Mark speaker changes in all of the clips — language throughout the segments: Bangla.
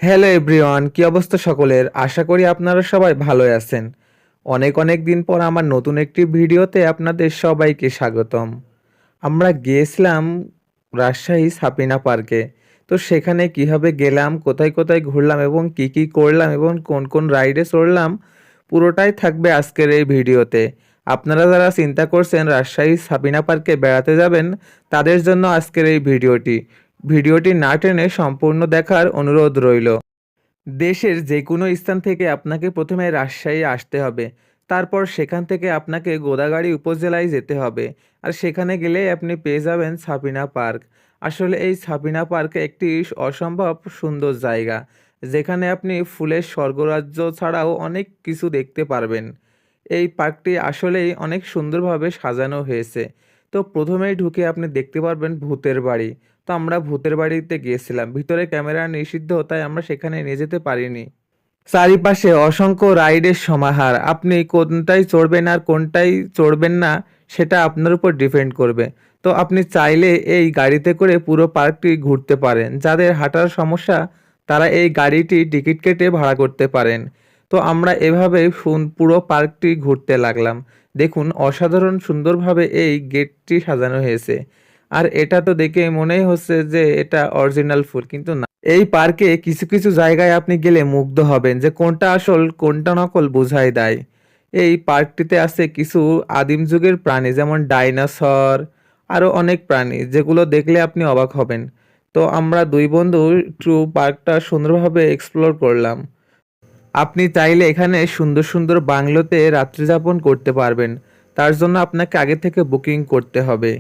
Speaker 1: হ্যালো এভরিওয়ান, কি অবস্থা সকলের? আশা করি আপনারা সবাই ভালোই আছেন। অনেক অনেক দিন পর আমার নতুন একটি ভিডিওতে আপনাদের সবাইকে স্বাগতম। আমরা গিয়েছিলাম রাজশাহী সাপিনা পার্কে। তো সেখানে কিভাবে গেলাম, কোথায় কোথায় ঘুরলাম এবং কি কি করলাম এবং কোন কোন রাইডে চড়লাম, পুরোটাই থাকবে আজকের এই ভিডিওতে। আপনারা যারা চিন্তা করছেন রাজশাহী সাপিনা পার্কে বেড়াতে যাবেন, তাদের জন্য আজকের এই ভিডিওটি। ভিডিওটি না টেনে সম্পূর্ণ দেখার অনুরোধ রইল। দেশের যেকোনো স্থান থেকে আপনাকে প্রথমে রাজশাহী আসতে হবে। তারপর সেখান থেকে আপনাকে গোদাগাড়ী উপজেলায় যেতে হবে। আর সেখানে গেলেই আপনি পেয়ে যাবেন সাপিনা পার্ক। আসলে এই সাপিনা পার্ক একটি অসম্ভব সুন্দর জায়গা, যেখানে আপনি ফুলের স্বর্গরাজ্য ছাড়াও অনেক কিছু দেখতে পারবেন। এই পার্কটি আসলেই অনেক সুন্দরভাবে সাজানো হয়েছে। তো প্রথমেই ঢুকে আপনি দেখতে পারবেন ভূতের বাড়ি। তো আমরা ভূতের বাড়িতে গিয়েছিলাম। ভিতরে ক্যামেরা নিষিদ্ধ, তাই আমরা সেখানে নিয়ে যেতে পারিনি। চারিপাশে অসংখ্য রাইডের সমাহার। আপনি কোনটায় চড়বেন আর কোনটায় চড়বেন না, সেটা আপনার উপর ডিপেন্ড করবে। তো আপনি চাইলে এই গাড়িতে করে পুরো পার্কটি ঘুরতে পারেন। যাদের হাঁটার সমস্যা, তারা এই গাড়িটি টিকিট কেটে ভাড়া করতে পারেন। তো আমরা এভাবে পুরো পার্কটি ঘুরতে লাগলাম। দেখুন অসাধারণ সুন্দরভাবে এই গেটটি সাজানো হয়েছে। আর এটা তো দেখে মনেই হচ্ছে যে এটা অরিজিনাল ফুল, কিন্তু না। এই পার্কে কিছু কিছু জায়গায় আপনি গেলে মুগ্ধ হবেন যে কোনটা আসল কোনটা নকল বোঝাই দেয়। এই পার্কটিতে আছে কিছু আদিম যুগের প্রাণী, যেমন ডাইনোসর, আরও অনেক প্রাণী যেগুলো দেখলে আপনি অবাক হবেন। তো আমরা দুই বন্ধু একটু পার্কটা সুন্দরভাবে এক্সপ্লোর করলাম। আপনি চাইলে এখানে সুন্দর সুন্দর বাংলোতে রাত্রিযাপন করতে পারবেন। তার জন্য আপনাকে আগে থেকে বুকিং করতে হবে।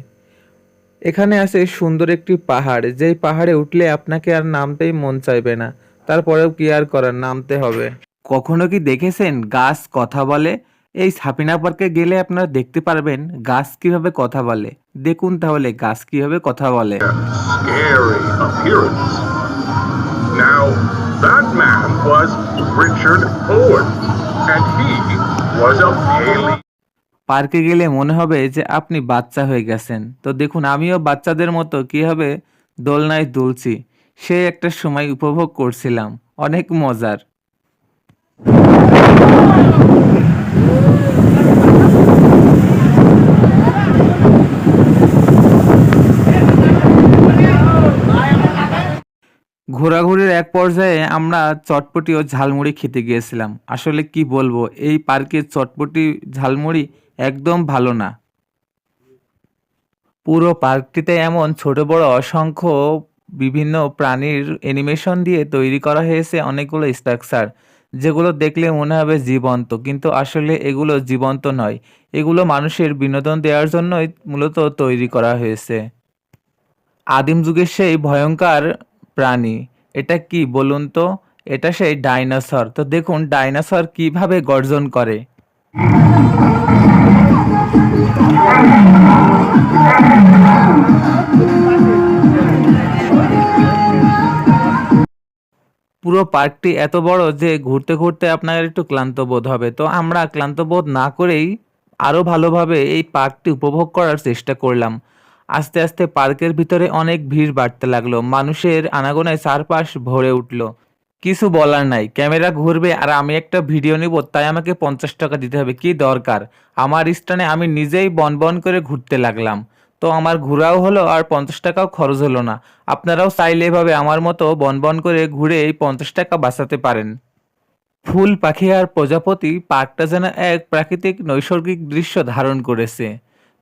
Speaker 1: এখানে আছে সুন্দর একটি পাহাড়, যেই পাহাড়ে উঠলে আপনাকে আর নামতেই মন চাইবে না। তারপরেও কি আর করার, নামতে হবে। কখনো কি দেখেছেন গাছ কথা বলে? এই সাপিনা পার্কে গেলে আপনারা দেখতে পারবেন গাছ কিভাবে কথা বলে। দেখুন তাহলে গাছ কিভাবে কথা বলে।
Speaker 2: Scary appearance. Now, that man was Richard Owen, and he was a paleo.
Speaker 1: পার্কে গেলে মনে হবে যে আপনি বাচ্চা হয়ে গেছেন। তো দেখুন আমিও বাচ্চাদের মতো কিভাবে দোলনায় দুলছি, সে একটা সময় উপভোগ করছিলাম। অনেক মজার। ঘোরাঘুরির এক পর্যায়ে আমরা চটপটি ও ঝালমুড়ি খেতে গিয়েছিলাম। আসলে কি বলবো, এই পার্কের চটপটি ঝালমুড়ি একদম ভালো না। পুরো পার্কটিতে এমন ছোট বড় অসংখ্য বিভিন্ন প্রাণীর অ্যানিমেশন দিয়ে তৈরি করা হয়েছে অনেকগুলো স্ট্রাকচার, যেগুলো দেখলে মনে হবে জীবন্ত, কিন্তু আসলে এগুলো জীবন্ত নয়। এগুলো মানুষের বিনোদন দেওয়ার জন্যই মূলত তৈরি করা হয়েছে। আদিম যুগের সেই ভয়ঙ্কর প্রাণী, এটা কি বলুন তো? এটা সেই ডাইনোসর। তো দেখুন ডাইনোসর কিভাবে গর্জন করে। পুরো পার্কটি এত বড় যে ঘুরতে ঘুরতে আপনার একটু ক্লান্ত বোধ হবে। তো আমরা ক্লান্ত বোধ না করেই আরও ভালোভাবে এই পার্কটি উপভোগ করার চেষ্টা করলাম। আস্তে আস্তে পার্কের ভিতরে অনেক ভিড় বাড়তে লাগলো। মানুষের আনাগোনায় চারপাশ ভরে উঠলো। কিছু বলার নাই, ক্যামেরা ঘুরবে আর আমি একটা ভিডিও নিব, তাই আমাকে 50 টাকা দিতে হবে। কি দরকার? আমার স্থানে আমি নিজেই বন বন করে ঘুরতে লাগলাম। তো আমার ঘোরাও হলো আর 50 টাকাও খরচ হলো না। আপনারাও চাইলে এভাবে আমার মতো বন বন করে ঘুরে এই 50 টাকা বাঁচাতে পারেন। ফুল পাখি আর প্রজাপতি পার্কটা যেন এক প্রাকৃতিক নৈসর্গিক দৃশ্য ধারণ করেছে।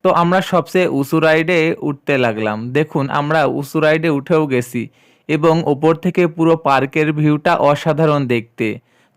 Speaker 1: তো আমরা সবচেয়ে উঁচু রাইডে উঠতে লাগলাম। দেখুন আমরা উঁচু রাইডে উঠেও গেছি এবং উপর থেকে পুরো পার্কের ভিউটা অসাধারণ দেখতে।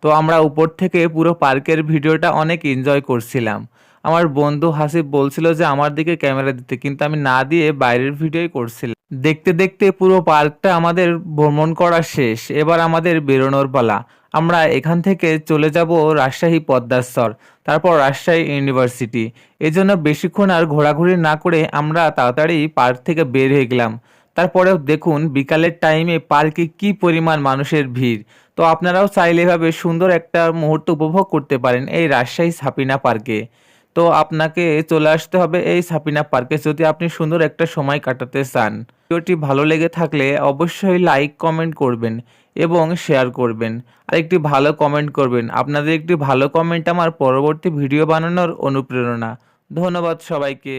Speaker 1: তো আমরা উপর থেকে পুরো পার্কের ভিডিওটা অনেক এনজয় করছিলাম। আমার বন্ধু হাসিব বলছিল যে আমার দিকে ক্যামেরা দিতে, কিন্তু আমি না দিয়ে বাইরের ভিডিওই করছিলাম। দেখতে দেখতে পুরো পার্কটা আমাদের ভ্রমণ করা শেষ। এবার আমাদের বেরোনোর পালা। আমরা এখান থেকে চলে যাব রাজশাহী পদ্মাস্তর, তারপর রাজশাহী ইউনিভার্সিটি। এজন্য বেশিক্ষণ আর ঘোরাঘুরি না করে আমরা তাড়াতাড়ি পার্ক থেকে বের হয়ে গেলাম। তারপরেও দেখুন বিকালের টাইমে পার্কে কি পরিমাণ মানুষের ভিড়। তো আপনারাও চাইলে এভাবে সুন্দর একটা মুহূর্ত উপভোগ করতে পারেন এই রাজশাহী সাপিনা পার্কে। তো আপনাকে চলে আসতে হবে এই সাপিনা পার্কে যদি আপনি সুন্দর একটা সময় কাটাতে চান। ভিডিওটি ভালো লেগে থাকলে অবশ্যই লাইক কমেন্ট করবেন এবং শেয়ার করবেন আর একটি ভালো কমেন্ট করবেন। আপনাদের একটি ভালো কমেন্ট আমার পরবর্তী ভিডিও বানানোর অনুপ্রেরণা। ধন্যবাদ সবাইকে।